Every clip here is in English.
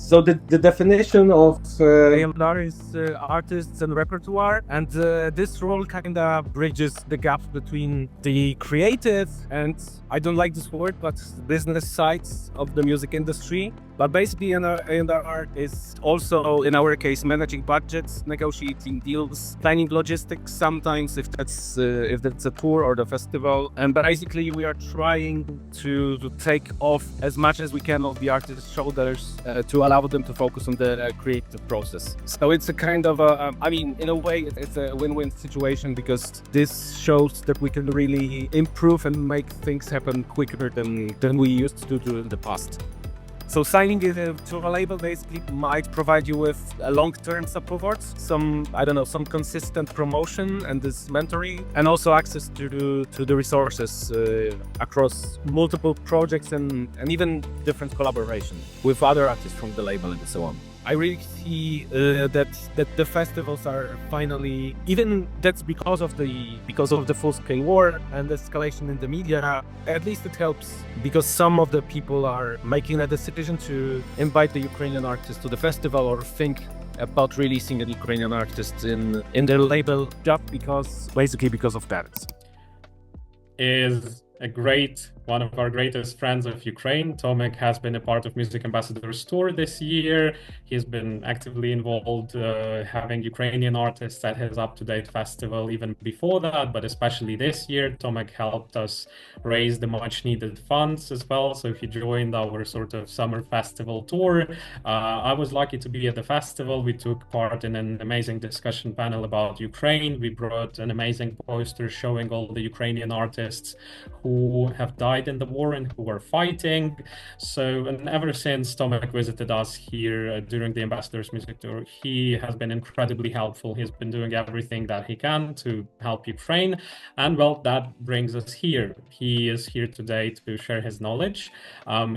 So the definition of A&R is artists and repertoire, and this role kind of bridges the gap between the creative and, I don't like this word, but business sides of the music industry. But basically A&R is also, in our case, managing budgets, negotiating deals, planning logistics sometimes if that's a tour or the festival. And basically we are trying to take off as much as we can of the artist's shoulders to allow them to focus on the creative process. So it's a kind of in a way it's a win-win situation, because this shows that we can really improve and make things happen quicker than we used to do in the past. So signing to a label basically might provide you with a long-term support, some consistent promotion and this mentoring, and also access to the resources across multiple projects and even different collaboration with other artists from the label and so on. I really see that the festivals are finally, even that's because of the full-scale war and the escalation in the media. At least it helps, because some of the people are making a decision to invite the Ukrainian artists to the festival or think about releasing an Ukrainian artist in their label, just because of that. Is one of our greatest friends of Ukraine. Tomek has been a part of Music Ambassadors Tour this year. He's been actively involved having Ukrainian artists at his up-to-date festival even before that, but especially this year. Tomek helped us raise the much needed funds as well. So he joined our sort of summer festival tour. I was lucky to be at the festival. We took part in an amazing discussion panel about Ukraine. We brought an amazing poster showing all the Ukrainian artists who have died in the war and who are fighting. So, and ever since Tomek visited us here during the Ambassadors Music Tour, he has been incredibly helpful. He's been doing everything that he can to help Ukraine. And well, that brings us here. He is here today to share his knowledge.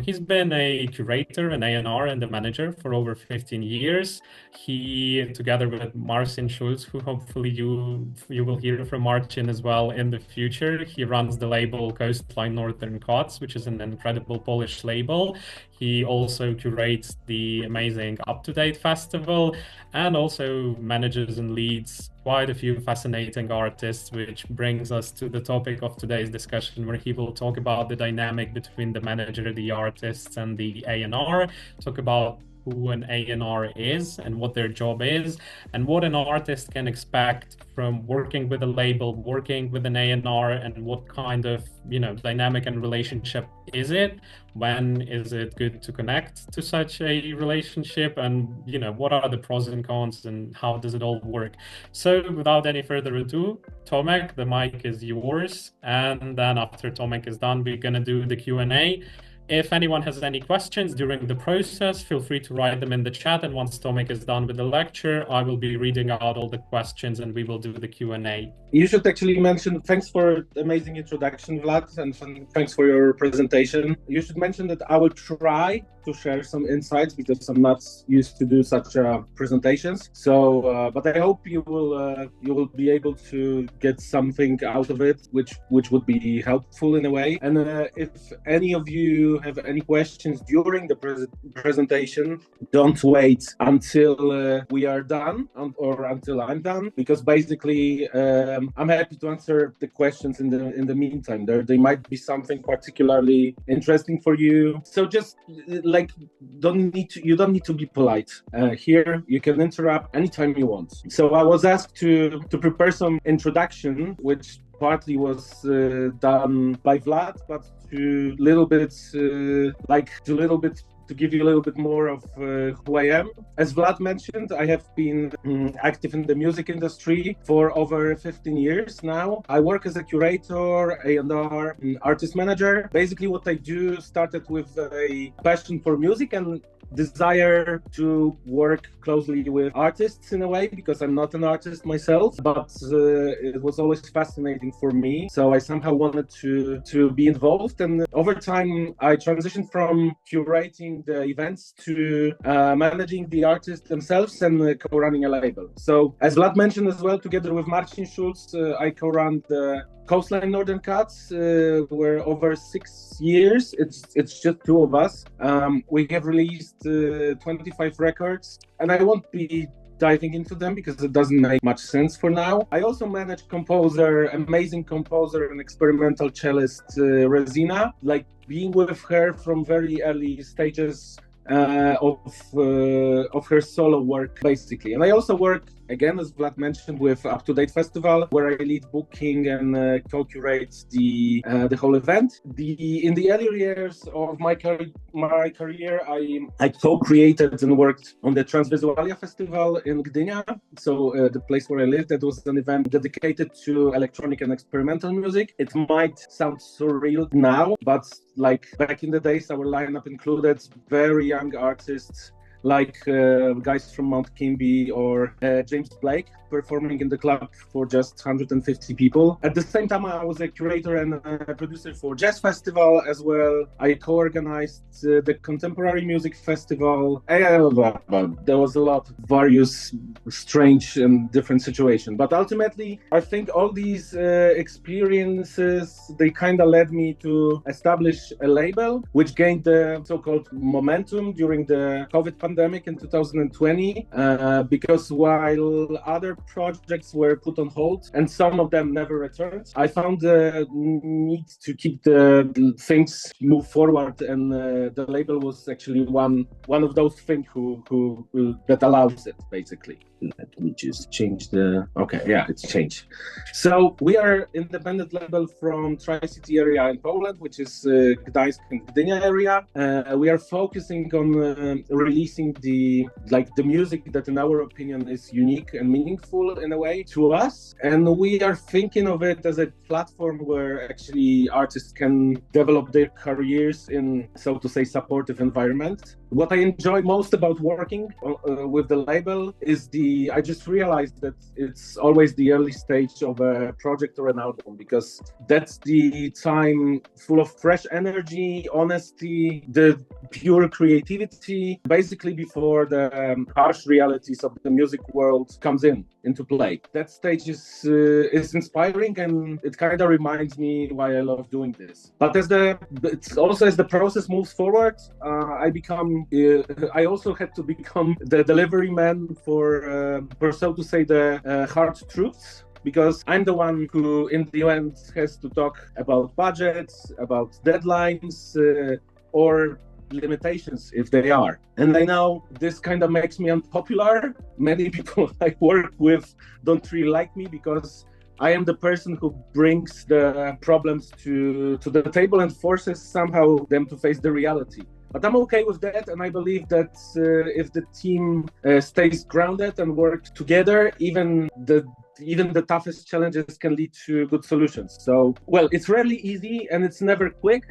He's been a curator, an A&R, and a manager for over 15 years. He, together with Marcin Szulc, who hopefully you will hear from Marcin as well in the future, he runs the label Coastline Northern Cuts, which is an incredible Polish label. He also curates the amazing Up to Date festival and also manages and leads quite a few fascinating artists, which brings us to the topic of today's discussion, where he will talk about the dynamic between the manager, the artists, and the A&R, talk about who an A&R is and what their job is, and what an artist can expect from working with a label, working with an A&R, and what kind of, dynamic and relationship is it? When is it good to connect to such a relationship? And, what are the pros and cons and how does it all work? So without any further ado, Tomek, the mic is yours. And then after Tomek is done, we're going to do the Q&A. If anyone has any questions during the process, feel free to write them in the chat. And once Tomek is done with the lecture, I will be reading out all the questions and we will do the Q&A. You should actually mention, thanks for the amazing introduction, Vlad, and thanks for your presentation. You should mention that I will try to share some insights, because I'm not used to do such presentations. So, but I hope you will be able to get something out of it, which would be helpful in a way. And if any of you have any questions during the presentation, don't wait until we are done or until I'm done, because basically I'm happy to answer the questions in the meantime. There might be something particularly interesting for you. So just you don't need to be polite. Here you can interrupt anytime you want. So I was asked to prepare some introduction, which partly was done by Vlad, but to give you a little bit more of who I am. As Vlad mentioned, I have been active in the music industry for over 15 years now. I work as a curator, A&R, artist manager. Basically what I do started with a passion for music and desire to work closely with artists in a way, because I'm not an artist myself, but it was always fascinating for me. So I somehow wanted to be involved. And over time, I transitioned from curating the events to managing the artists themselves and co-running a label. So as Vlad mentioned as well, together with Marcin Szulc, I co-run the Coastline Northern Cuts were over 6 years. It's just two of us. We have released 25 records, and I won't be diving into them because it doesn't make much sense for now. I also manage amazing composer and experimental cellist Resina, like being with her from very early stages of her solo work, basically. And I also work, again, as Vlad mentioned, with Up to Date Festival, where I lead booking and co-curate the whole event. In the early years of my career, I co-created and worked on the Transvisualia Festival in Gdynia, so the place where I lived. That was an event dedicated to electronic and experimental music. It might sound surreal now, but like back in the days, our lineup included very young artists like guys from Mount Kimby or James Blake performing in the club for just 150 people. At the same time, I was a curator and a producer for Jazz Festival as well. I co-organized the Contemporary Music Festival. There was a lot of various strange and different situations. But ultimately, I think all these experiences, they kind of led me to establish a label, which gained the so-called momentum during the COVID pandemic in 2020, because while other projects were put on hold and some of them never returned, I found the need to keep the things move forward, and the label was actually one of those things who that allows it, basically. Let me just change it's changed. So we are independent label from Tri-City area in Poland, which is Gdańsk and Gdynia area. We are focusing on releasing the music that in our opinion is unique and meaningful in a way to us. And we are thinking of it as a platform where actually artists can develop their careers in, so to say, supportive environment. What I enjoy most about working with the label is I just realized that it's always the early stage of a project or an album, because that's the time full of fresh energy, honesty, the pure creativity, basically before the harsh realities of the music world comes into play. That stage is inspiring, and it kind of reminds me why I love doing this. But as the process moves forward, I also had to become the delivery man for so to say, the hard truths, because I'm the one who in the end has to talk about budgets, about deadlines, or limitations if they are. And I know this kind of makes me unpopular. Many people I work with don't really like me because I am the person who brings the problems to the table and forces somehow them to face the reality. But I'm okay with that, and I believe that if the team stays grounded and works together, even the toughest challenges can lead to good solutions. So, well, it's rarely easy and it's never quick,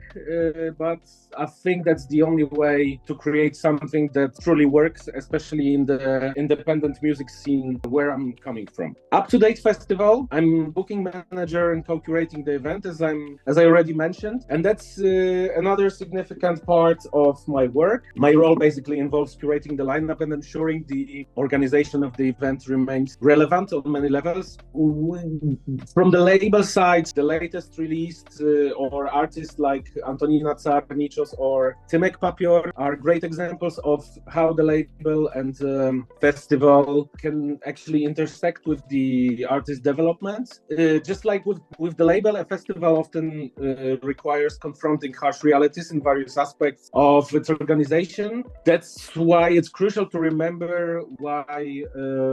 but I think that's the only way to create something that truly works, especially in the independent music scene where I'm coming from. Up to Date Festival, I'm booking manager and co-curating the event, as I already mentioned, and that's another significant part of my work. My role basically involves curating the lineup and ensuring the organization of the event remains relevant on many levels. From the label side, the latest released or artists like Antonina Tsarnichos or Tomek Papior are great examples of how the label and festival can actually intersect with the artist development. Just like with the label, a festival often requires confronting harsh realities in various aspects of its organization. That's why it's crucial to remember why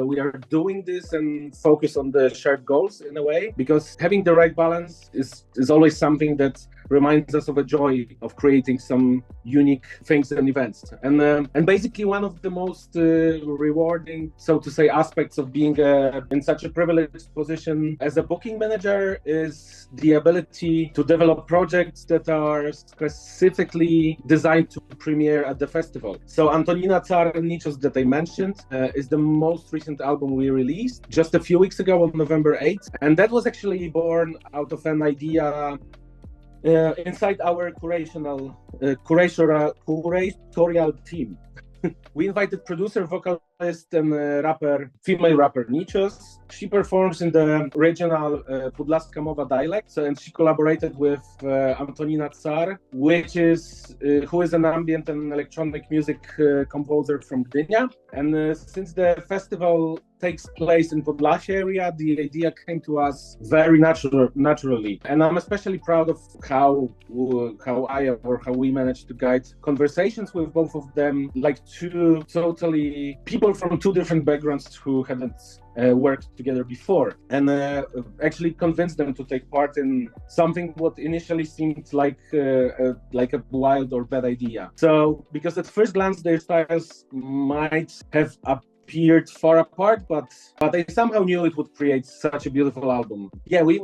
we are doing this and focus on the shared goals in a way, because having the right balance is always something that reminds us of a joy of creating some unique things and events. And basically one of the most rewarding, so to say, aspects of being in such a privileged position as a booking manager is the ability to develop projects that are specifically designed to premiere at the festival. So Antonina Tsarnichos that I mentioned is the most recent album we released just a few weeks ago on November 8th. And that was actually born out of an idea inside our curatorial team. We invited producer, vocal vocalist and rapper, female rapper Nichos. She performs in the regional Podlaska Mowa dialect, and she collaborated with Antonina Tsar, who is an ambient and electronic music composer from Gdynia. And since the festival takes place in Podlasie area, the idea came to us very naturally. And I'm especially proud of how we managed to guide conversations with both of them, like two totally people from two different backgrounds who hadn't worked together before, and actually convinced them to take part in something what initially seemed like a wild or bad idea. So, because at first glance their styles might have appeared far apart, but I somehow knew it would create such a beautiful album. Yeah, we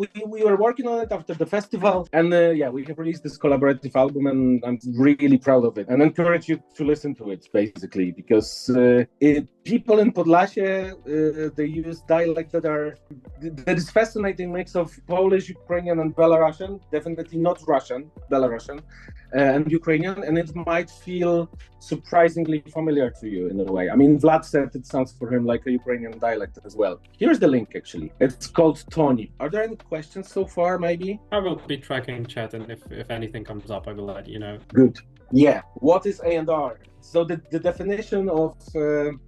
were working on it after the festival, and we have released this collaborative album, and I'm really proud of it, and encourage you to listen to it, basically, because people in Podlasie, they use dialect that is fascinating mix of Polish, Ukrainian, and Belarusian, definitely not Russian, Belarusian, and Ukrainian, and it might feel surprisingly familiar to you in a way. I mean, Vlad said it sounds for him like a Ukrainian dialect as well. Here's the link, actually. It's called Toni. Are there any questions so far, maybe? I will be tracking chat, and if anything comes up, I will let you know. Good. Yeah. What is A&R? So the definition of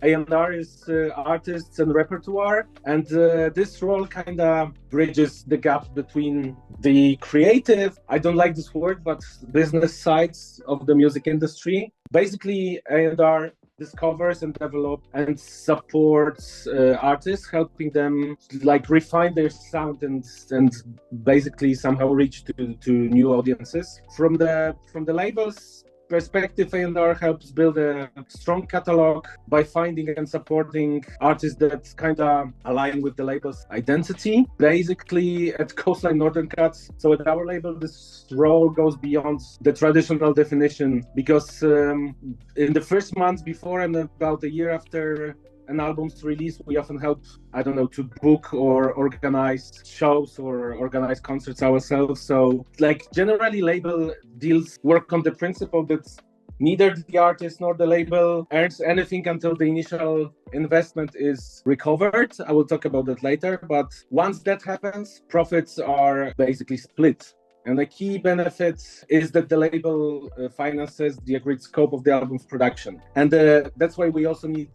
A&R is artists and repertoire, and this role kind of bridges the gap between the creative, I don't like this word, but business sides of the music industry. Basically, A&R discovers and develops and supports artists, helping them like refine their sound and basically somehow reach to new audiences. From the labels perspective, A&R helps build a strong catalog by finding and supporting artists that kind of align with the label's identity. Basically, at Coastline Northern Cuts, so at our label, this role goes beyond the traditional definition, because in the first months before and about a year after an album's release, we often help, to book or organize shows or organize concerts ourselves. So, generally, label deals work on the principle that neither the artist nor the label earns anything until the initial investment is recovered. I will talk about that later. But once that happens, profits are basically split. And the key benefit is that the label finances the agreed scope of the album's production. And that's why we also need,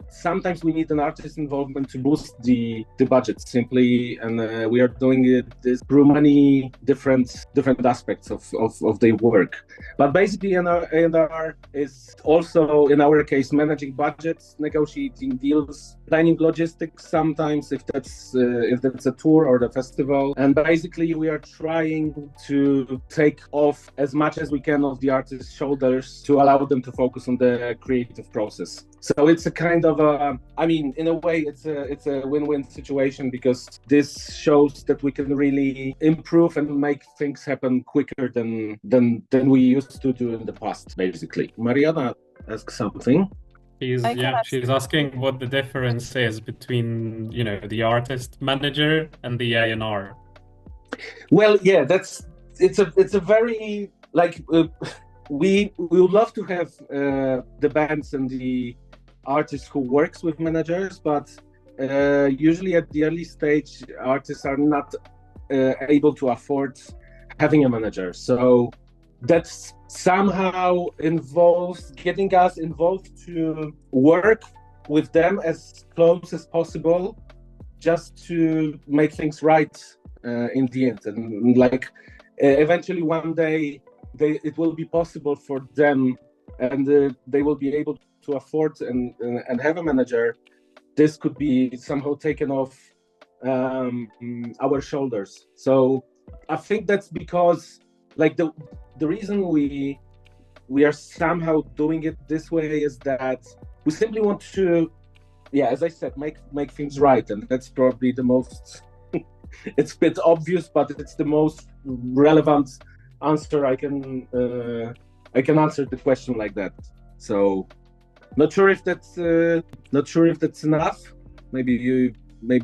sometimes we need an artist's involvement to boost the budget simply. And we are doing this through many different aspects of their work. But basically, A&R is also, in our case, managing budgets, negotiating deals, planning logistics sometimes, if that's a tour or the festival. And basically, we are trying to take off as much as we can of the artist's shoulders to allow them to focus on the creative process. So it's a kind of in a way, it's a win-win situation, because this shows that we can really improve and make things happen quicker than we used to do in the past, basically. Mariana asks something. She's asking what the difference is between, the artist manager and the A&R. Well, yeah, it's a very we would love to have the bands and the artists who works with managers, but usually at the early stage, artists are not able to afford having a manager. So that's somehow involves getting us involved to work with them as close as possible, just to make things right in the end. And eventually one day it will be possible for them, and they will be able to afford and have a manager. This could be somehow taken off our shoulders. So I think that's because the reason we are somehow doing it this way is that we simply want to, as I said, make things right. And that's probably the most it's a bit obvious, but it's the most relevant answer I can answer the question like that. So not sure if that's enough. Maybe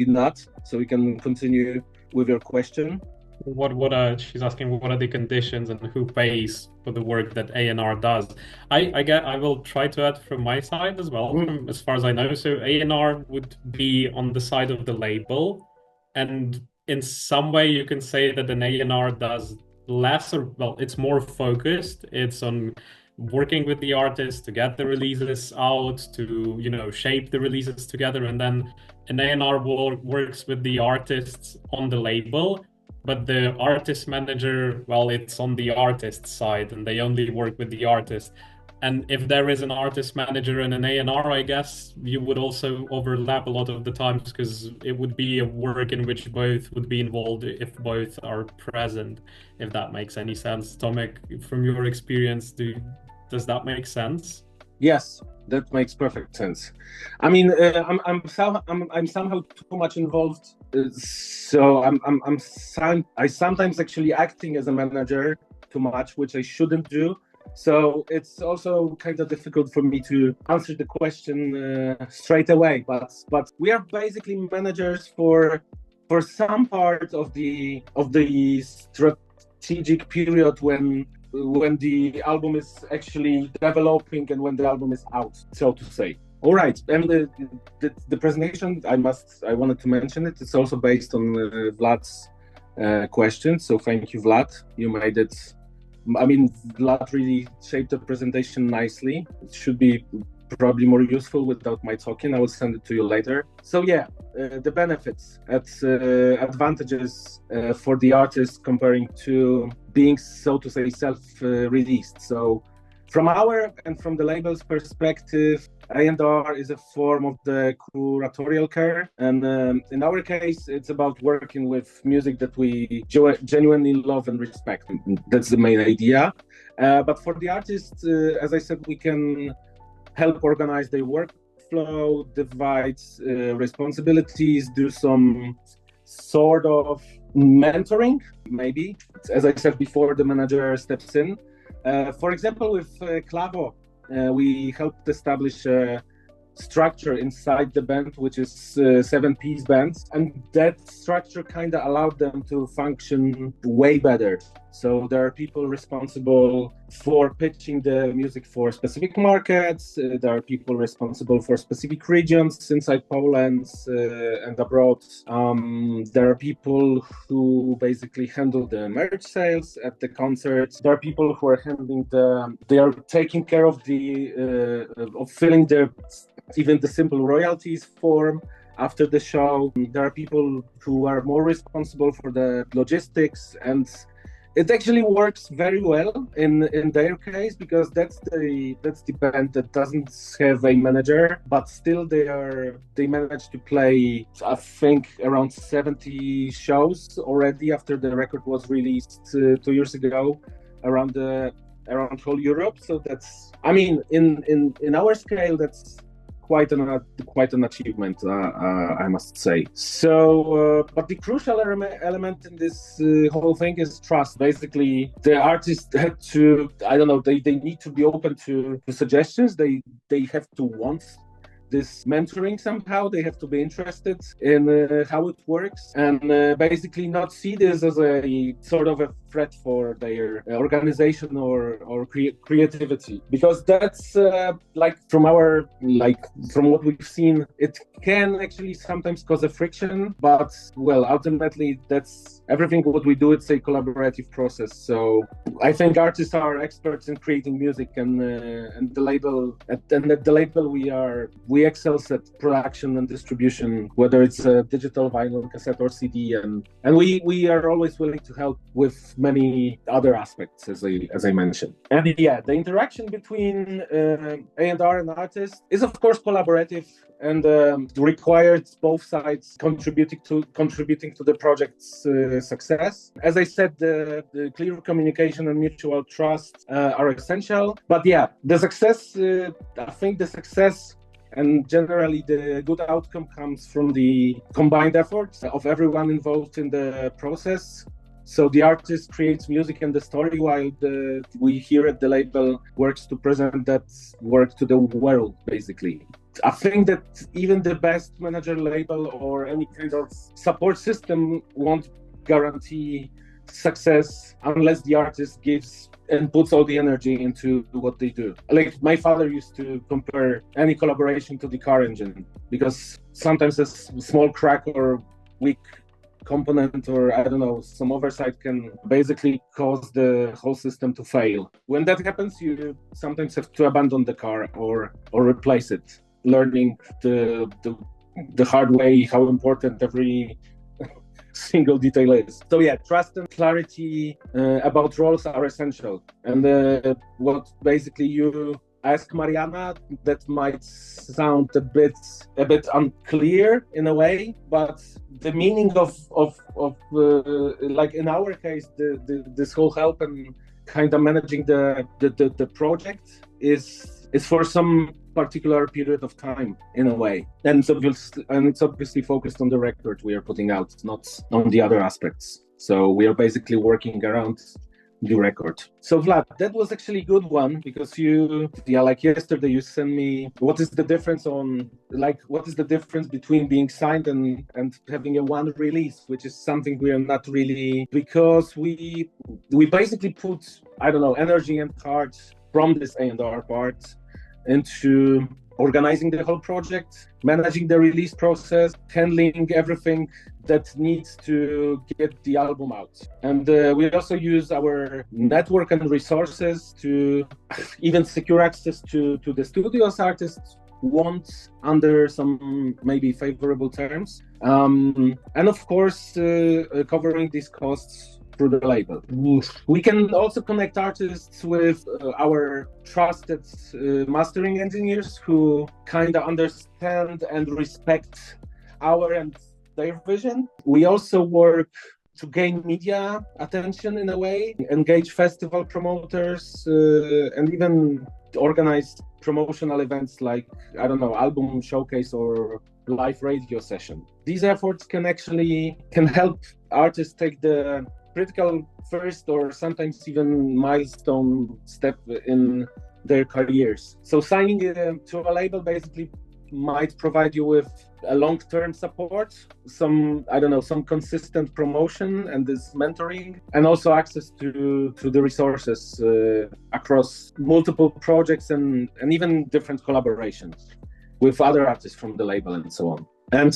not. So we can continue with your question. What are she's asking? What are the conditions and who pays for the work that A&R does? I will try to add from my side as well, from as far as I know. So A&R would be on the side of the label, and in some way you can say that an A&R does less, or well, it's more focused. It's on working with the artist to get the releases out, to shape the releases together, and then an A&R works with the artists on the label. But the artist manager, well, it's on the artist side, and they only work with the artist. And if there is an artist manager and an A&R, I guess you would also overlap a lot of the times, because it would be a work in which both would be involved if both are present, if that makes any sense. Tomek, from your experience, does that make sense? Yes, that makes perfect sense. I mean, I'm somehow too much involved, so I sometimes actually acting as a manager too much, which I shouldn't do. So it's also kind of difficult for me to answer the question straight away. But we are basically managers for some part of the strategic period when the album is actually developing and when the album is out, so to say. All right, and the presentation, I wanted to mention it. It's also based on Vlad's question. So thank you, Vlad. You made it. I mean, Vlad really shaped the presentation nicely. It should be probably more useful without my talking. I will send it to you later. So yeah, the benefits, advantages for the artist comparing to being, so to say, self-released. So from our and from the label's perspective, A&R is a form of the curatorial care. And in our case, it's about working with music that we genuinely love and respect. That's the main idea. But for the artists, as I said, we can help organize their workflow, divide responsibilities, do some sort of mentoring, maybe. As I said before, the manager steps in. For example, with Klawo, we helped establish a structure inside the band, which is 7-piece bands, and that structure kind of allowed them to function way better. So there are people responsible for pitching the music for specific markets. There are people responsible for specific regions inside Poland and abroad. There are people who basically handle the merch sales at the concerts. There are people who are handling they are taking care of of filling even the simple royalties form after the show. There are people who are more responsible for the logistics, and it actually works very well in their case, because that's the band that doesn't have a manager, but still they managed to play, I think, around 70 shows already after the record was released 2 years ago around whole Europe. So that's, I mean, in our scale, that's quite an achievement, I must say. So, but the crucial element in this whole thing is trust. Basically, the artist had to, I don't know, they need to be open to suggestions. They have to want this mentoring somehow. They have to be interested in how it works, and basically not see this as a sort of a threat for their organization or creativity, because that's from what we've seen, it can actually sometimes cause a friction, but well, ultimately that's everything what we do. It's a collaborative process. So I think artists are experts in creating music, and the label at the label we excel at production and distribution, whether it's a digital, vinyl, cassette, or CD, and we are always willing to help with many other aspects, as I mentioned. And yeah, the interaction between A&R and artists is of course collaborative, and requires both sides contributing to the project's success. As I said, the clear communication and mutual trust are essential. But yeah, the success, I think the success and generally the good outcome comes from the combined efforts of everyone involved in the process. So the artist creates music and the story, while we here at the label works to present that work to the world, basically. I think that even the best manager label or any kind of support system won't guarantee success unless the artist gives and puts all the energy into what they do. Like my father used to compare any collaboration to the car engine, because sometimes a small crack or weak component or I don't know, some oversight can basically cause the whole system to fail. When that happens, you sometimes have to abandon the car or replace it, learning the hard way how important every single detail is. So yeah, trust and clarity about roles are essential. And what basically you ask Mariana, that might sound a bit unclear in a way, but the meaning of like in our case, this whole help and kind of managing the project is for some particular period of time in a way, and it's obviously focused on the record we are putting out, not on the other aspects. So we are basically working around the record. So Vlad, that was actually a good one, because like yesterday you sent me what is the difference between being signed and having a one release, which is something we are not really, because we basically put, I don't know, energy and heart from this A&R part into organizing the whole project, managing the release process, handling everything that needs to get the album out. And we also use our network and resources to even secure access to the studios artists want under some maybe favorable terms. And of course, covering these costs through the label. We can also connect artists with our trusted mastering engineers who kind of understand and respect our and their vision. We also work to gain media attention in a way, engage festival promoters, and even organize promotional events like, I don't know, album showcase or live radio session. These efforts can help artists take the critical first or sometimes even milestone step in their careers. So signing to a label basically might provide you with a long-term support, some consistent promotion and this mentoring, and also access to the resources across multiple projects and even different collaborations with other artists from the label and so on. And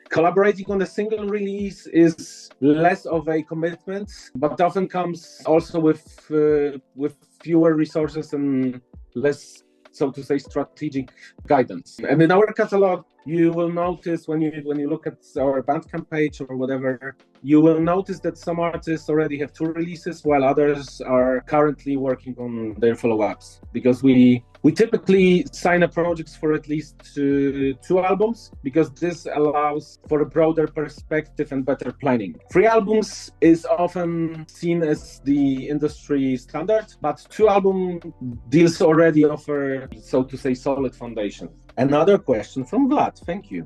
collaborating on a single release is less of a commitment, but often comes also with fewer resources and less, so to say, strategic guidance. And in our catalog, you will notice when you look at our Bandcamp page or whatever, you will notice that some artists already have 2 releases, while others are currently working on their follow-ups. Because we typically sign a project for at least 2 albums, because this allows for a broader perspective and better planning. 3 albums is often seen as the industry standard, but 2 album deals already offer, so to say, solid foundation. Another question from Vlad, thank you.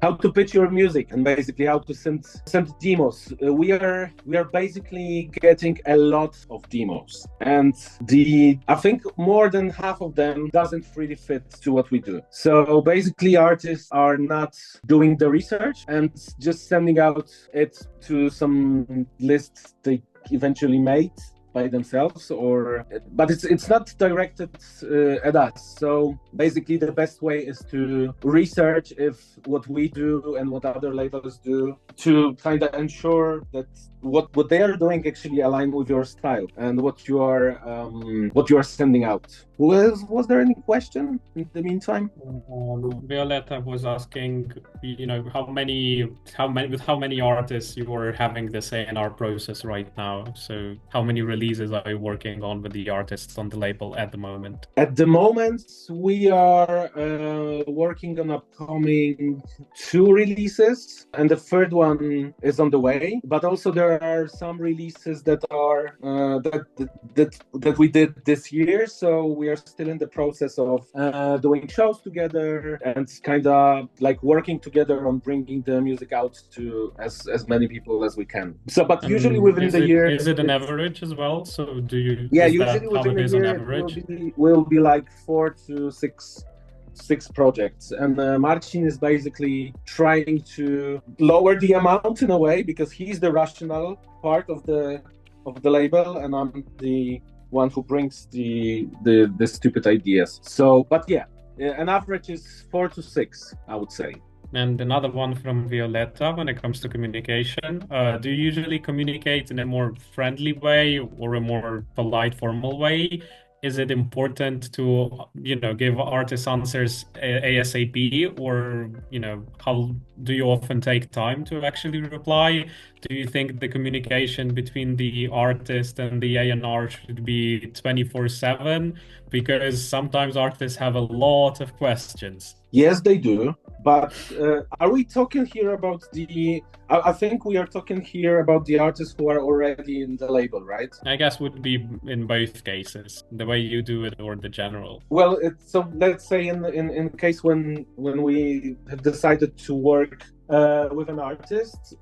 How to pitch your music and basically how to send demos. We are basically getting a lot of demos, and I think more than half of them doesn't really fit to what we do. So basically artists are not doing the research and just sending out it to some lists they eventually made by themselves, but it's not directed at us. So basically the best way is to research if what we do and what other labels do, to kind of ensure that what they are doing actually align with your style and what you are sending out. Was there any question in the meantime? Violetta was asking, with how many artists you are having this A&R process right now. So how many releases are you working on with the artists on the label at the moment? At the moment, we are working on upcoming 2 releases, and the third one is on the way. But also there are some releases that are that we did this year. So we are still in the process of doing shows together and kind of like working together on bringing the music out to as many people as we can. So, but usually within the year, is it an average as well? So do you? Yeah, usually within a year will be like 4 to 6 projects. And Marcin is basically trying to lower the amount in a way, because he's the rational part of the label, and I'm the one who brings the stupid ideas. So, but yeah, an average is 4 to 6, I would say. And another one from Violetta, when it comes to communication, do you usually communicate in a more friendly way or a more polite, formal way? Is it important to, give artists answers ASAP, or, how do you often take time to actually reply? Do you think the communication between the artist and the A&R should be 24/7? Because sometimes artists have a lot of questions. Yes, they do. But are we talking here about I think we are talking here about the artists who are already in the label, right? I guess would be in both cases, the way you do it or the general. Well, so let's say in case when we have decided to work with an artist,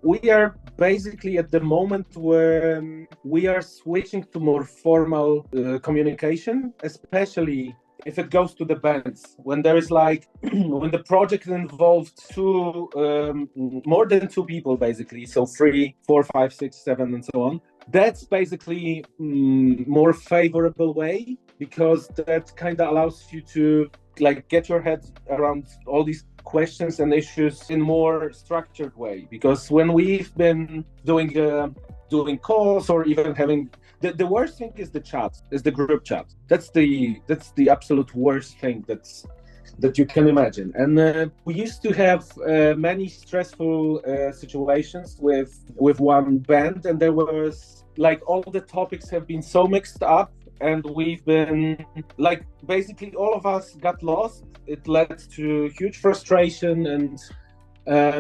we are basically at the moment when we are switching to more formal communication, especially if it goes to the bands, when there is when the project involves more than 2 people, basically, so 3, 4, 5, 6, 7, and so on. That's basically more favorable way, because that kind of allows you to get your head around all these questions and issues in more structured way. Because when we've been doing calls or even having the worst thing is the group chat. That's the absolute worst thing that you can imagine. And we used to have many stressful situations with one band, and there was all the topics have been so mixed up, and we've been basically all of us got lost. It led to huge frustration and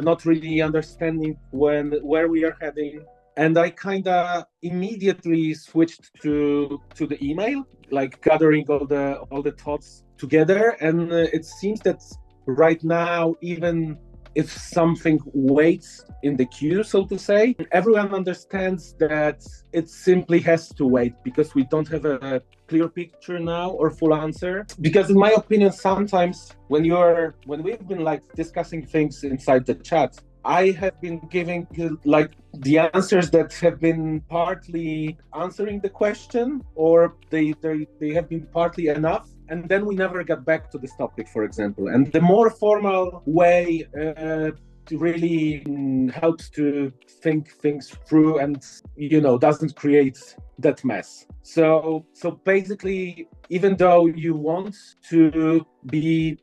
not really understanding where we are heading. And I kind of immediately switched to the email, gathering all the thoughts together. And it seems that right now, even if something waits in the queue, so to say, everyone understands that it simply has to wait, because we don't have a clear picture now or full answer. Because in my opinion, sometimes when we've been discussing things inside the chat, I have been giving the answers that have been partly answering the question, or they have been partly enough, and then we never got back to this topic, for example. And the more formal way really helps to think things through and doesn't create that mess. So basically, even though you want to be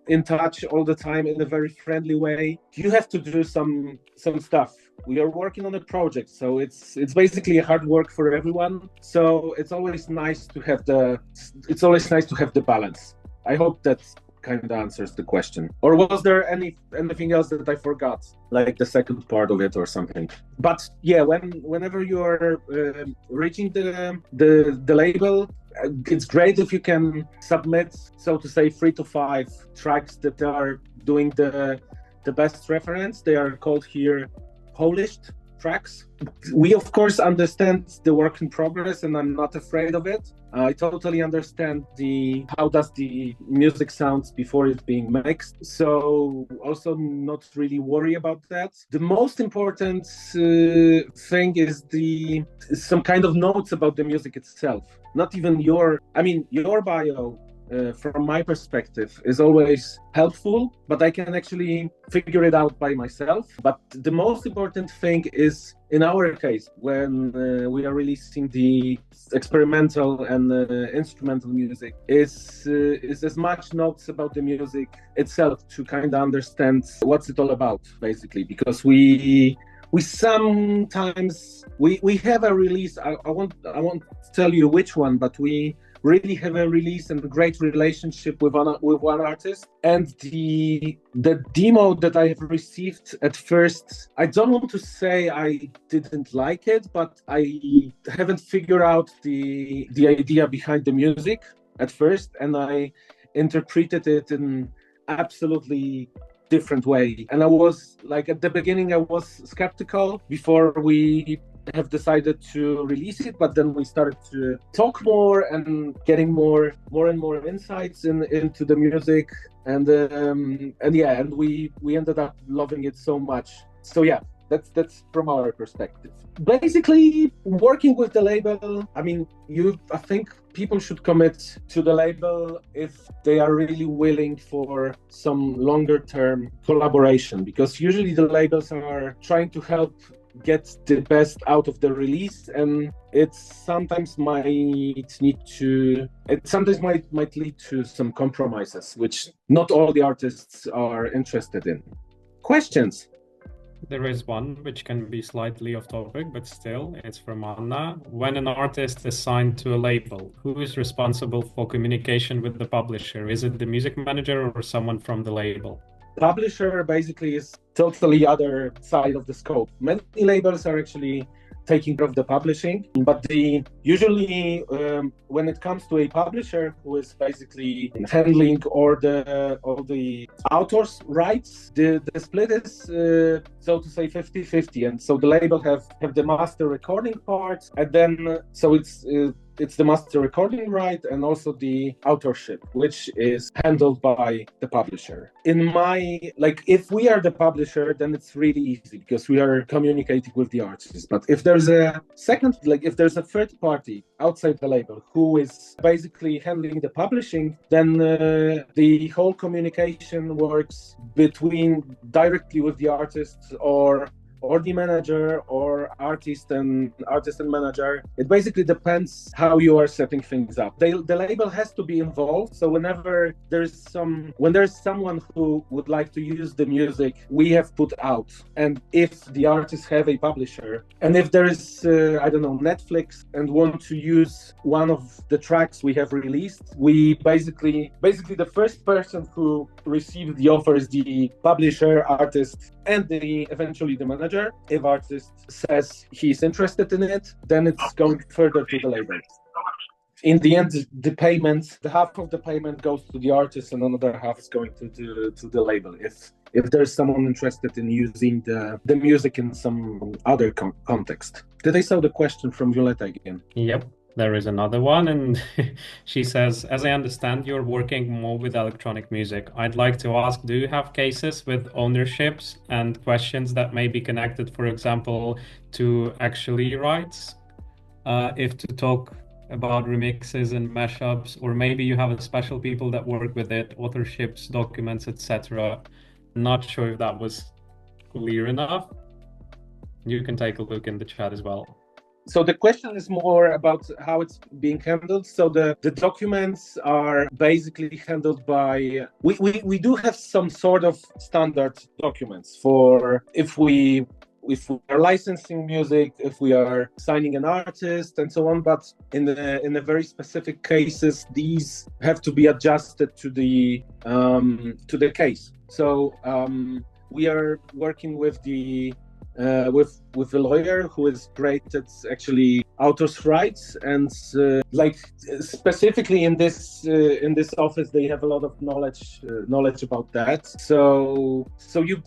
in touch all the time in a very friendly way, you have to do some stuff. We are working on a project, so it's basically a hard work for everyone. So it's always nice to have the balance. I hope that kind of answers the question. Or was there anything else that I forgot, the second part of it or something? But yeah, whenever you're reaching the label, it's great if you can submit, so to say, 3 to 5 tracks that are doing the best reference. They are called here polished tracks. We of course understand the work in progress, and I'm not afraid of it. I totally understand how does the music sounds before it's being mixed. So also not really worry about that. The most important thing is some kind of notes about the music itself. Not even your bio. From my perspective, is always helpful, but I can actually figure it out by myself. But the most important thing is, in our case, when we are releasing the experimental and instrumental music, is as much notes about the music itself to kind of understand what's it all about, basically. Because we sometimes have a release. I won't tell you which one, but we really have a release and a great relationship with one artist. And the demo that I have received at first, I don't want to say I didn't like it, but I haven't figured out the idea behind the music at first, and I interpreted it in absolutely different way. And I was at the beginning I was skeptical before we have decided to release it, but then we started to talk more and getting more and more insights into the music, and we ended up loving it so much. So yeah, that's from our perspective. Basically, working with the label, I mean, I think people should commit to the label if they are really willing for some longer term collaboration, because usually the labels are trying to help get the best out of the release, and it sometimes might lead to some compromises, which not all the artists are interested in. Questions? There is one which can be slightly off topic, but still, it's from Anna. When an artist is signed to a label, who is responsible for communication with the publisher? Is it the music manager or someone from the label? Publisher basically is totally other side of the scope. Many labels are actually taking care of the publishing, but usually when it comes to a publisher who is basically handling all the authors' rights, the split is so to say 50-50, and so the label have the master recording part, and then so it's the master recording right and also the authorship, which is handled by the publisher. If we are the publisher, then it's really easy because we are communicating with the artists. But if there's a third party outside the label who is basically handling the publishing, then the whole communication works directly with the artist or the manager, or artist and manager. It basically depends how you are setting things up. The label has to be involved. So when there's someone who would like to use the music we have put out, and if the artists have a publisher, and if there is Netflix and want to use one of the tracks we have released, we basically the first person who receives the offer is the publisher, artist, and eventually the manager. If artist says he's interested in it, then it's going further to the label. In the end, the half of the payment goes to the artist, and another half is going to the label. If there's someone interested in using the music in some other context. Did I saw the question from Violetta again? Yep. There is another one, and she says, as I understand, you're working more with electronic music. I'd like to ask, do you have cases with ownerships and questions that may be connected, for example, to actually rights? If to talk about remixes and mashups, or maybe you have a special people that work with it, authorships, documents, etc. Not sure if that was clear enough. You can take a look in the chat as well. So the question is more about how it's being handled. So the documents are basically handled by, we do have some sort of standard documents for if we are licensing music, if we are signing an artist and so on, but in the very specific cases, these have to be adjusted to the case. So we are working with a lawyer who has created actually authors' rights, and specifically in this office they have a lot of knowledge about that. So you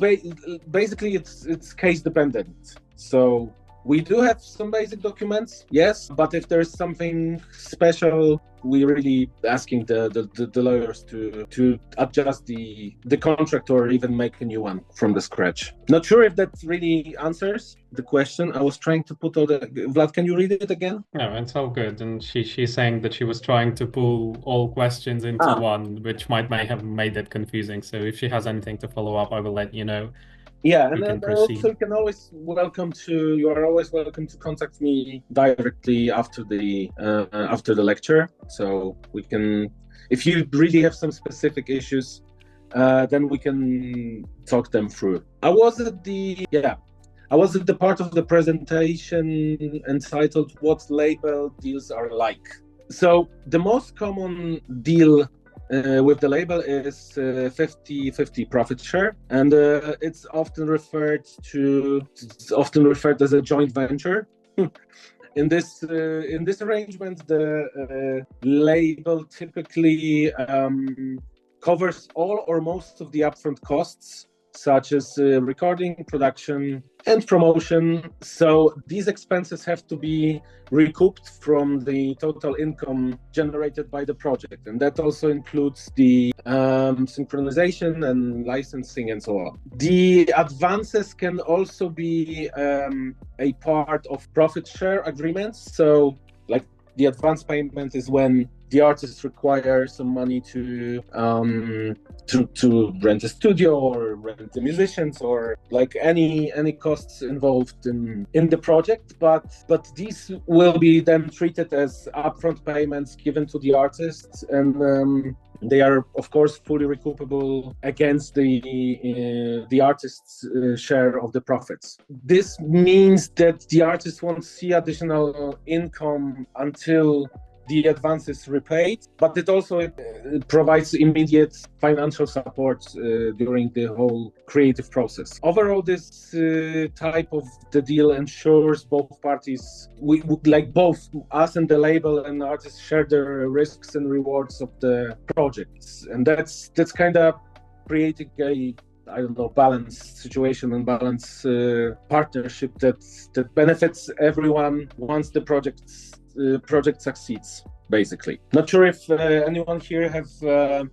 basically it's case dependent. So we do have some basic documents, yes, but if there's something special, we're really asking the lawyers to adjust the contract or even make a new one from the scratch. Not sure if that really answers the question. I was trying to put all the... Vlad, can you read it again? No, it's all good. And she's saying that she was trying to pull all questions into one, which may have made it confusing. So if she has anything to follow up, I will let you know. Yeah, and then also you are always welcome to contact me directly after the lecture. So we can, if you really have some specific issues, then we can talk them through. I was at the part of the presentation entitled "What Label Deals Are Like." So the most common deal with the label is 50-50 profit share, and it's often referred as a joint venture. In this arrangement, the label typically covers all or most of the upfront costs. such as recording, production, and promotion. So these expenses have to be recouped from the total income generated by the project. And that also includes the synchronization and licensing and so on. The advances can also be a part of profit share agreements. So like the advance payment is when the artists require some money to rent a studio or rent the musicians or like any costs involved in the project, but these will be then treated as upfront payments given to the artists, and they are of course fully recoupable against the artist's share of the profits. This means that the artist won't see additional income until the advance is repaid, but it also provides immediate financial support during the whole creative process. Overall, this type of the deal ensures both parties, we like both us and the label and artists share the risks and rewards of the projects, and that's kind of creating a balanced situation and balanced partnership that benefits everyone once the project succeeds, basically. Not sure if anyone here have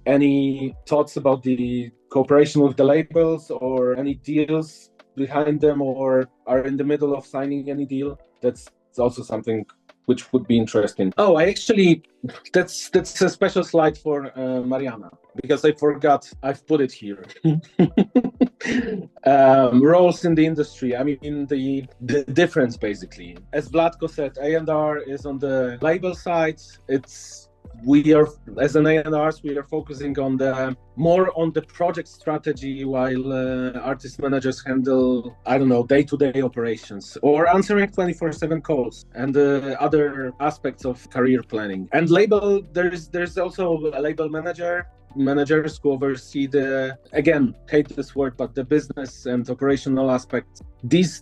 any thoughts about the cooperation with the labels or any deals behind them, or are in the middle of signing any deal. That's also something which would be interesting. Oh, that's a special slide for Mariana, because I forgot I've put it here. Roles in the industry. I mean, the difference basically. As Vlatko said, A&R is on the label side. We are, as an A&Rs, we are focusing more on the project strategy, while artist managers handle, day-to-day operations or answering 24/7 calls and other aspects of career planning. And label, there's also a label managers who oversee hate this word, but the business and operational aspects. These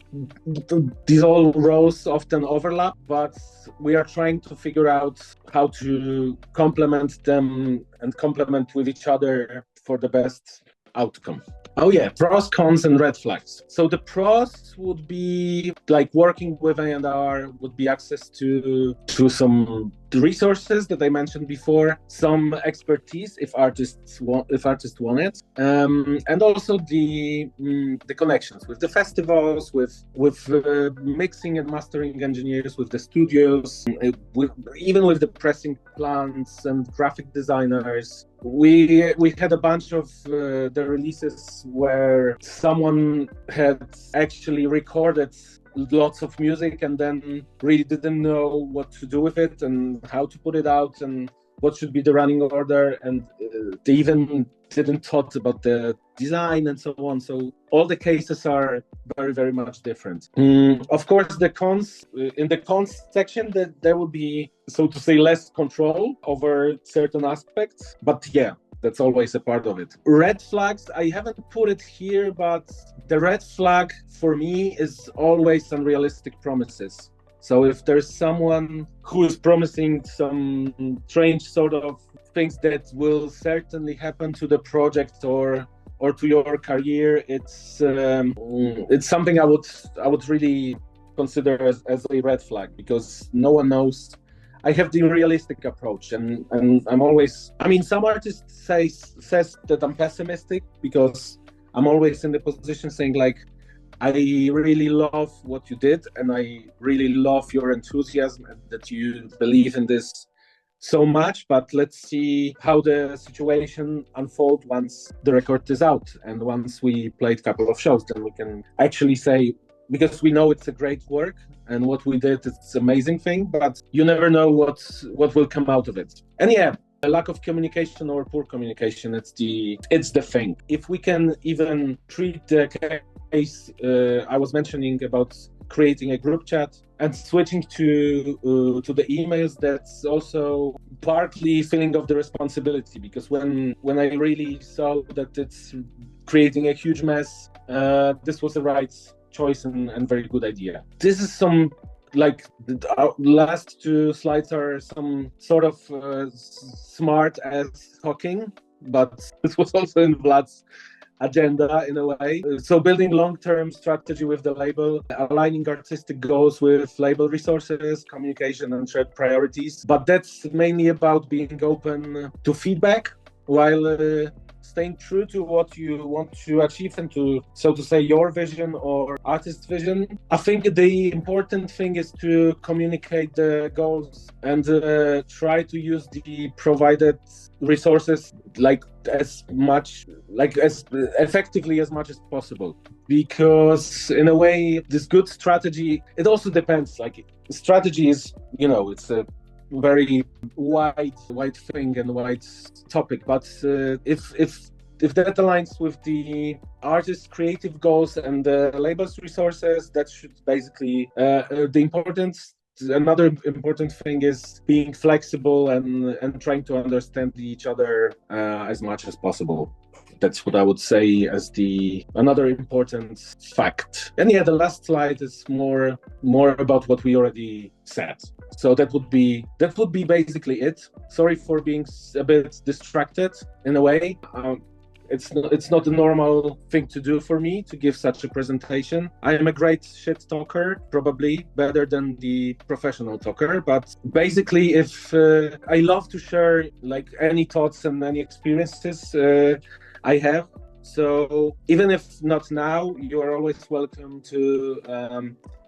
all roles often overlap, but we are trying to figure out how to complement them and complement with each other for the best outcome. Oh yeah, pros, cons, and red flags. So the pros would be like working with A&R would be access to some resources that I mentioned before, some expertise if artists want it, and also the connections with the festivals, with mixing and mastering engineers, with the studios, even with the pressing plants and graphic designers. We had a bunch of the releases where someone had actually recorded lots of music and then really didn't know what to do with it and how to put it out and what should be the running order, and they even didn't thought about the design and so on. So all the cases are very, very much different. Of course, the cons, in the cons section, that there will be, so to say, less control over certain aspects, but yeah, that's always a part of it. Red flags, I haven't put it here, but the red flag for me is always unrealistic promises. So if there's someone who is promising some strange sort of things that will certainly happen to the project or to your career, it's something I would really consider as a red flag, because no one knows. I have the realistic approach, and I'm always, some artists says that I'm pessimistic, because I'm always in the position saying like, I really love what you did, and I really love your enthusiasm and that you believe in this so much, but let's see how the situation unfolds once the record is out and once we played a couple of shows. Then we can actually say, because we know it's a great work and what we did, it's an amazing thing, but you never know what will come out of it. And yeah, a lack of communication or poor communication, it's the thing. If we can even treat the case I was mentioning about creating a group chat and switching to the emails, that's also partly feeling of the responsibility, because when I really saw that it's creating a huge mess, this was the right choice and very good idea. This is some, like, our last two slides are some sort of smart as talking, but this was also in Vlad's agenda in a way. So building long-term strategy with the label, aligning artistic goals with label resources, communication and shared priorities. But that's mainly about being open to feedback while staying true to what you want to achieve and to, so to say, your vision or artist's vision. I think the important thing is to communicate the goals and try to use the provided resources as effectively as much as possible. Because in a way, this good strategy, it also depends. Like, strategy is, it's a very wide thing and wide topic, but if that aligns with the artist's creative goals and the label's resources, that should basically another important thing is being flexible and trying to understand each other as much as possible. That's what I would say as another important fact. And yeah, the last slide is more about what we already said. So that would be basically it. Sorry for being a bit distracted in a way. It's not a normal thing to do for me to give such a presentation. I am a great shit talker, probably better than the professional talker. But basically, if I love to share any thoughts and any experiences I have. So even if not now, you are always welcome to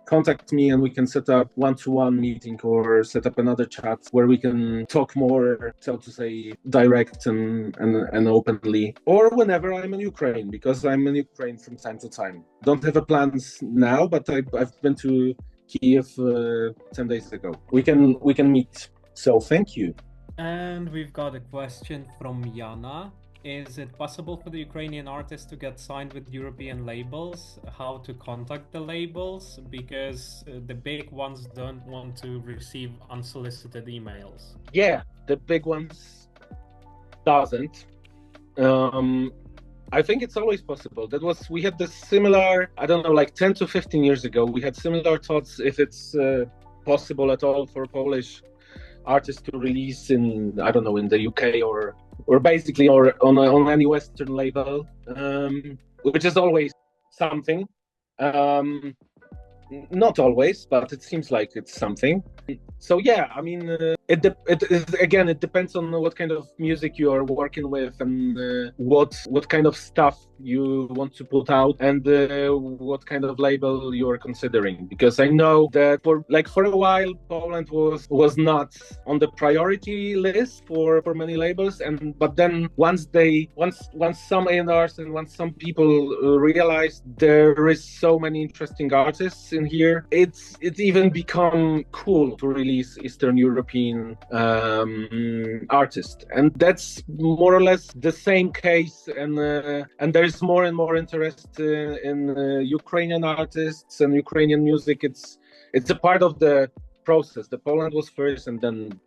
contact me and we can set up one-to-one meeting or set up another chat where we can talk more, so to say, direct and openly, or whenever I'm in Ukraine, because I'm in Ukraine from time to time. Don't have plans now, but I've been to Kiev 10 days ago. We can meet. So thank you. And we've got a question from Yana. Is it possible for the Ukrainian artists to get signed with European labels? How to contact the labels? Because the big ones don't want to receive unsolicited emails. Yeah, the big ones doesn't. I think it's always possible. We had this similar, 10 to 15 years ago, we had similar thoughts if it's possible at all for Polish artists to release in the UK or basically on any Western label, which is always something. Not always, but it seems like it's something. So yeah, it depends on what kind of music you are working with and what kind of stuff you want to put out and what kind of label you are considering. Because I know that for a while Poland was not on the priority list for many labels, but then once some A&Rs and once some people realized there is so many interesting artists in here, it's even become cool to release Eastern European artists, and that's more or less the same case. And there is more and more interest in Ukrainian artists and Ukrainian music. It's a part of the process. The Poland was first, and then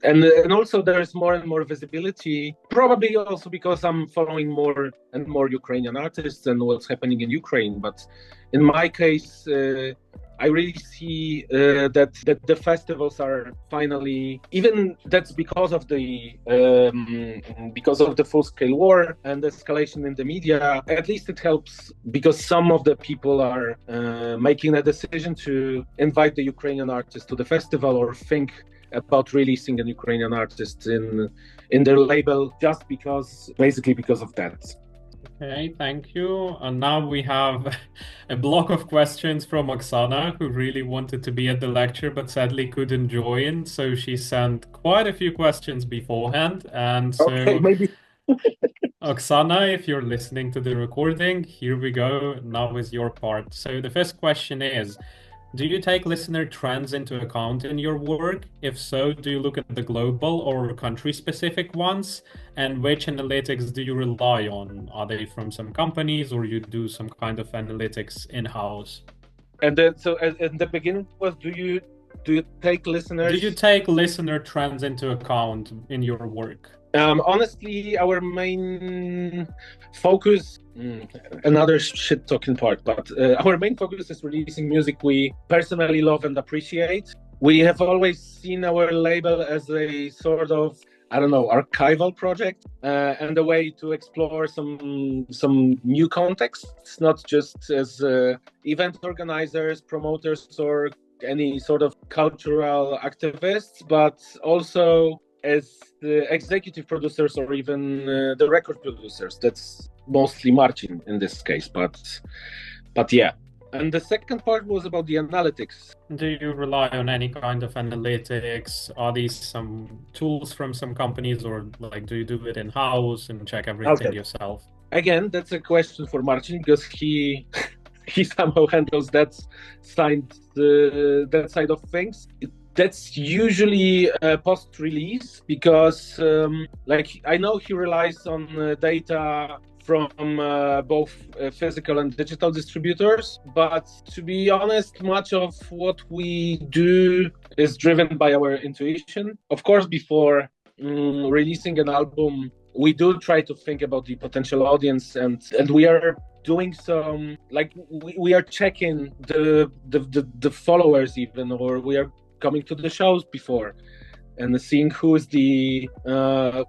and also there is more and more visibility. Probably also because I'm following more and more Ukrainian artists and what's happening in Ukraine. But in my case, I really see that the festivals are finally, even that's because of the full-scale war and escalation in the media. At least it helps because some of the people are making a decision to invite the Ukrainian artist to the festival or think about releasing an Ukrainian artist in their label basically because of that. Okay, thank you. And now we have a block of questions from Oksana, who really wanted to be at the lecture but sadly couldn't join. So she sent quite a few questions beforehand. And so, okay, maybe. Oksana, if you're listening to the recording, here we go. Now is your part. So the first question is, do you take listener trends into account in your work? If so, do you look at the global or country-specific ones? And which analytics do you rely on? Are they from some companies, or you do some kind of analytics in-house? And then, so at the beginning was, do you take listeners? Do you take listener trends into account in your work? Honestly, our main focus, another shit talking part, but our main focus is releasing music we personally love and appreciate. We have always seen our label as a sort of I don't know, archival project and a way to explore some new contexts, not just as event organizers, promoters, or any sort of cultural activists, but also as the executive producers or even the record producers. That's mostly Marcin in this case, but yeah. And the second part was about the analytics. Do you rely on any kind of analytics? Are these some tools from some companies, or like do you do it in-house and check everything yourself? Again, that's a question for Marcin, because he somehow handles that side of things. That's usually post-release, because I know he relies on data from both physical and digital distributors, but to be honest, much of what we do is driven by our intuition. Of course, before releasing an album, we do try to think about the potential audience, and we are doing some, we are checking the followers even, or we are coming to the shows before and seeing who is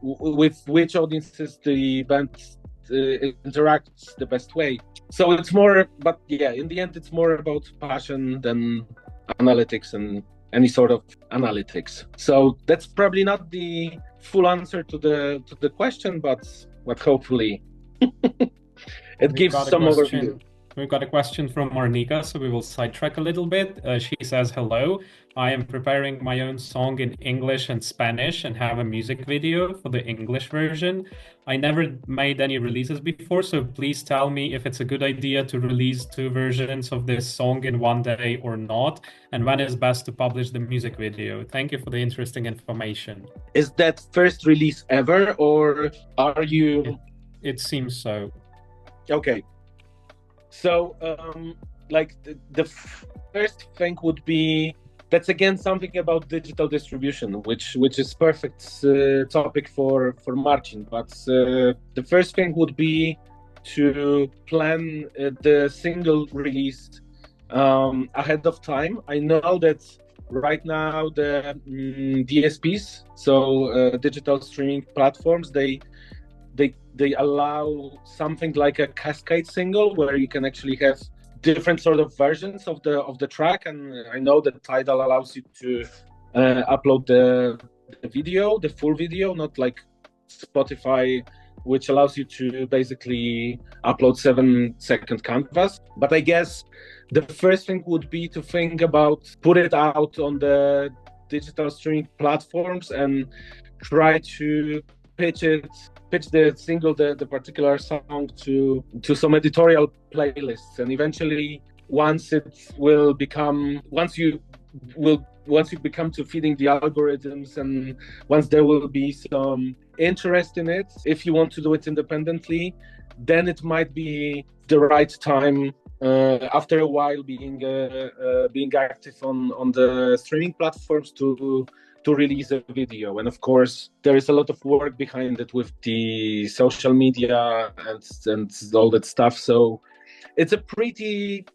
with which audiences the band interacts the best way. So it's more, but yeah, in the end, it's more about passion than analytics and any sort of analytics. So that's probably not the full answer to the question, but hopefully it gives some overview. We've got a question from Marnika, so we will sidetrack a little bit. She says, hello, I am preparing my own song in English and Spanish and have a music video for the English version. I never made any releases before, so please tell me if it's a good idea to release 2 versions of this song in one day or not, and when is best to publish the music video. Thank you for the interesting information. Is that first release ever, or are you... It seems so. Okay. So, the first thing would be, that's again something about digital distribution, which is perfect topic for Marcin. But the first thing would be to plan the single release ahead of time. I know that right now the DSPs, so digital streaming platforms, they allow something like a cascade single, where you can actually have different sort of versions of the track. And I know that Tidal allows you to upload the video, the full video, not like Spotify, which allows you to basically upload 7-second canvas. But I guess the first thing would be to think about put it out on the digital streaming platforms and try to pitch the single, the particular song to some editorial playlists. And eventually, once you become to feeding the algorithms, and once there will be some interest in it, if you want to do it independently, then it might be the right time after a while being active on the streaming platforms to release a video. And of course, there is a lot of work behind it with the social media and all that stuff. So it's a pretty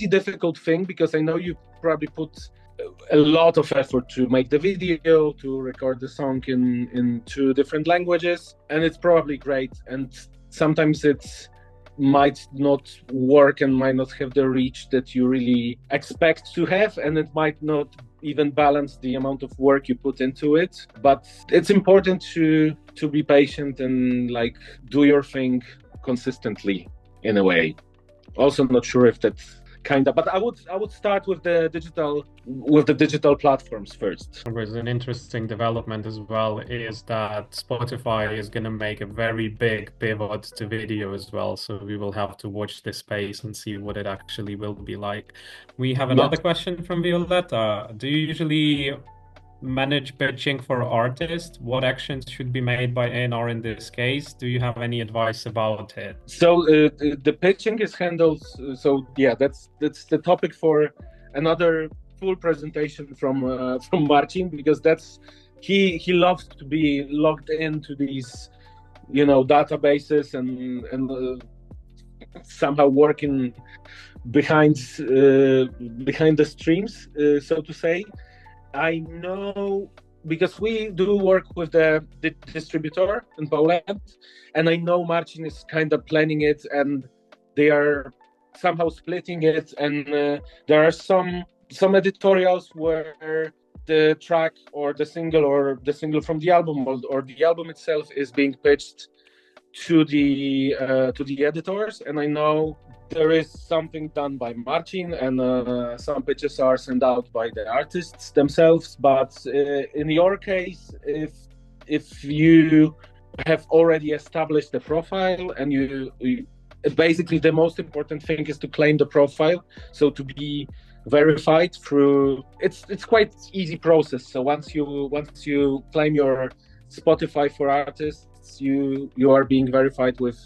difficult thing, because I know you probably put a lot of effort to make the video, to record the song in 2 different languages, and it's probably great. And sometimes it might not work and might not have the reach that you really expect to have, and it might not even balance the amount of work you put into it. But it's important to be patient and do your thing consistently, in a way. Also not sure if that's but I would start with the digital platforms first. There's an interesting development as well, is that Spotify is going to make a very big pivot to video as well. So we will have to watch this space and see what it actually will be like. We have another question from Violetta. Do you usually manage pitching for artists? What actions should be made by A&R in this case? Do you have any advice about it? So the pitching is handled. So yeah, that's the topic for another full presentation from Marcin, because he loves to be logged into these databases and somehow working behind the streams, so to say. I know because we do work with the distributor in Poland, and I know Marcin is kind of planning it, and they are somehow splitting it, and there are some editorials where the track or the single from the album or the album itself is being pitched to the editors, and I know there is something done by Marcin, and some pitches are sent out by the artists themselves. But in your case, if you have already established the profile, and you basically the most important thing is to claim the profile, so to be verified through it's quite easy process. So once you claim your Spotify for artists, you are being verified with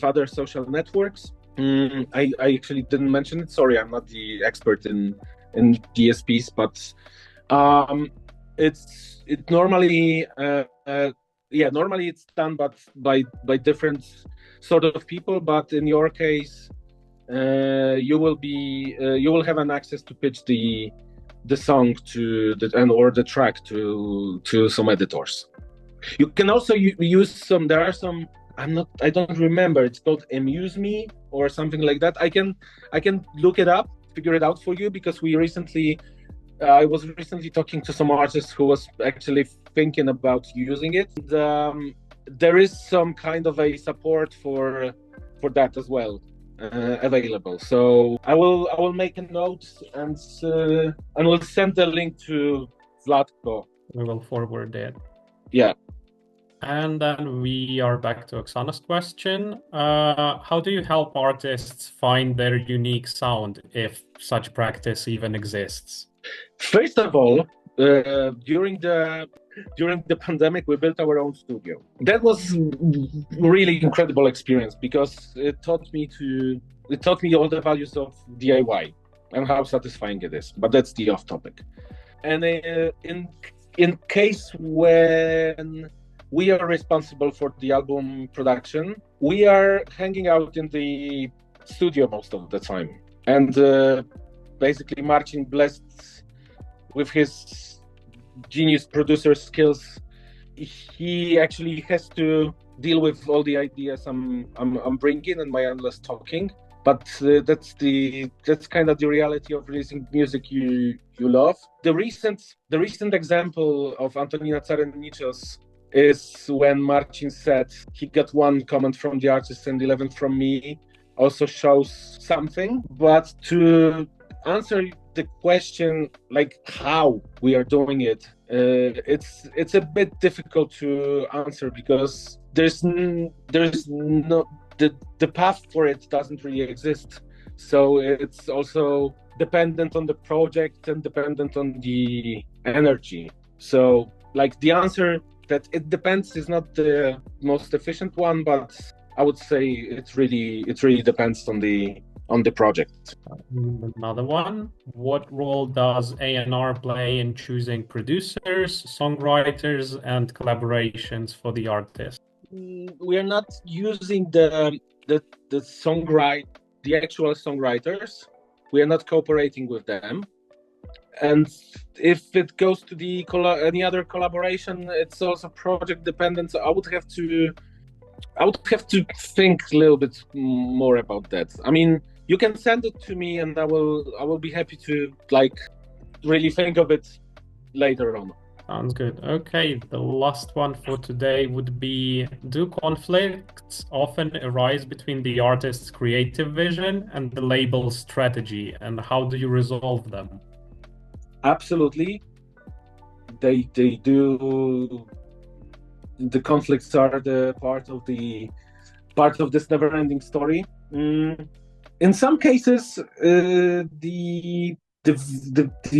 other social networks. I actually didn't mention it. Sorry, I'm not the expert in DSPs, but normally it's done, but by different sort of people. But in your case, you will have an access to pitch the song or the track to some editors. You can also use some. There are some. I don't remember. It's called Amuse Me or something like that. I can look it up, figure it out for you, because I was recently talking to some artists who was actually thinking about using it. There is some kind of a support for that as well available. So I will make a note and we'll send the link to Zlatko. We will forward it. Yeah. And then we are back to Oksana's question. How do you help artists find their unique sound, if such practice even exists? First of all, during the pandemic, we built our own studio. That was really incredible experience, because it taught me all the values of DIY and how satisfying it is. But that's the off topic. And in case when we are responsible for the album production, we are hanging out in the studio most of the time. And basically Marcin, blessed with his genius producer skills, he actually has to deal with all the ideas I'm bringing and my endless talking. But that's kind of the reality of releasing music you love. The recent example of Antonina Tsarenniczos is when Marcin said he got one comment from the artist and 11 from me, also shows something. But to answer the question, like how we are doing it, it's a bit difficult to answer, because there's no the path for it doesn't really exist. So it's also dependent on the project and dependent on the energy. So like the answer that it depends is not the most efficient one, but I would say it really depends on the project. Another one. What role does A&R play in choosing producers, songwriters, and collaborations for the artist? We are not using the actual songwriters. We are not cooperating with them. And if it goes to the any other collaboration, it's also project dependent. So I would have to think a little bit more about that. I mean, you can send it to me, and I will be happy to really think of it later on. Sounds good. Okay, the last one for today would be: do conflicts often arise between the artist's creative vision and the label's strategy, and how do you resolve them? Absolutely, they do. The conflicts are the part of this never-ending story. In some cases, the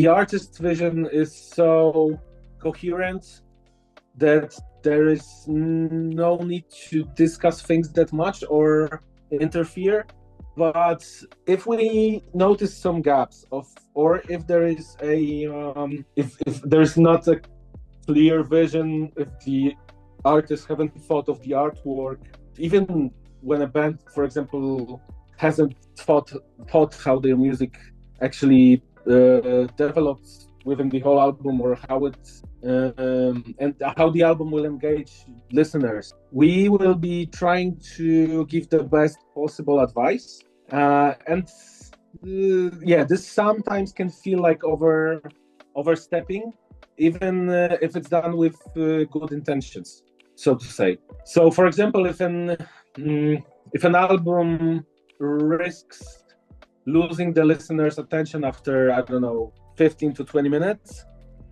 artist's vision is so coherent that there is no need to discuss things that much or interfere. But if we notice some gaps or if there is if there's not a clear vision, if the artists haven't thought of the artwork, even when a band, for example, hasn't thought how their music actually develops within the whole album, or how it and how the album will engage listeners. We will be trying to give the best possible advice, this sometimes can feel like overstepping, even if it's done with good intentions, so to say. So, for example, if an album risks losing the listener's attention after, I don't know, 15 to 20 minutes,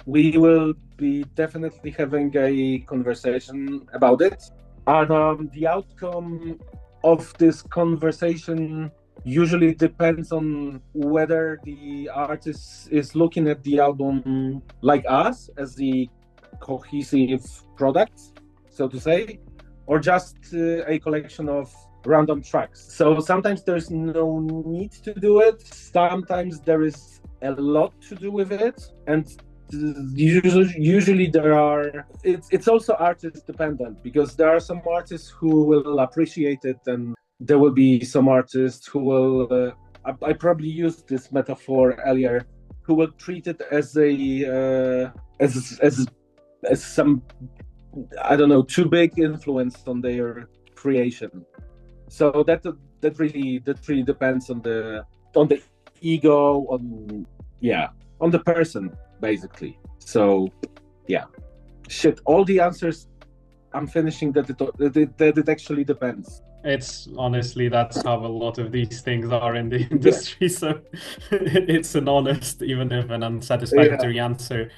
we will be definitely having a conversation about it. And the outcome of this conversation usually depends on whether the artist is looking at the album like us, as the cohesive product, so to say, or just a collection of random tracks. So sometimes there's no need to do it. Sometimes there is a lot to do with it. And usually there are, it's also artist dependent, because there are some artists who will appreciate it, and there will be some artists who will, I probably used this metaphor earlier, who will treat it as a, as some, I don't know, too big influence on their creation. So that really depends on the ego, on the person, basically. So all the answers I'm finishing that it actually depends. It's honestly, that's how a lot of these things are in the industry. So it's an honest, even if an unsatisfactory answer.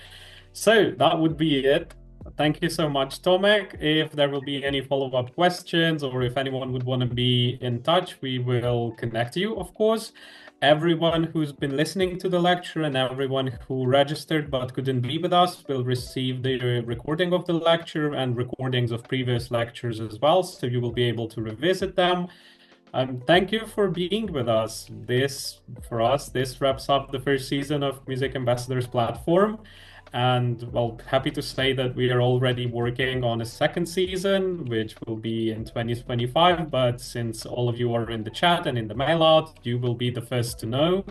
So that would be it. Thank you so much, Tomek. If there will be any follow-up questions, or if anyone would want to be in touch, we will connect you, of course. Everyone who's been listening to the lecture and everyone who registered but couldn't be with us will receive the recording of the lecture and recordings of previous lectures as well, so you will be able to revisit them. Thank you for being with us. This wraps up the first season of Music Ambassadors platform. And well, happy to say that we are already working on a second season, which will be in 2025. But since all of you are in the chat and in the mail out, you will be the first to know.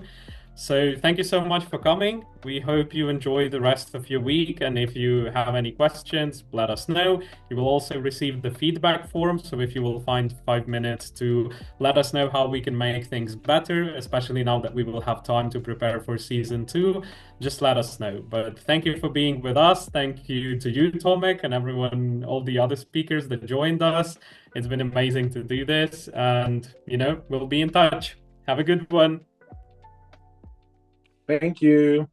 So thank you so much for coming. We hope you enjoy the rest of your week. And if you have any questions, let us know. You will also receive the feedback form. So if you will find 5 minutes to let us know how we can make things better, especially now that we will have time to prepare for season 2, just let us know. But thank you for being with us. Thank you to you, Tomek, and everyone, all the other speakers that joined us. It's been amazing to do this. And, we'll be in touch. Have a good one. Thank you.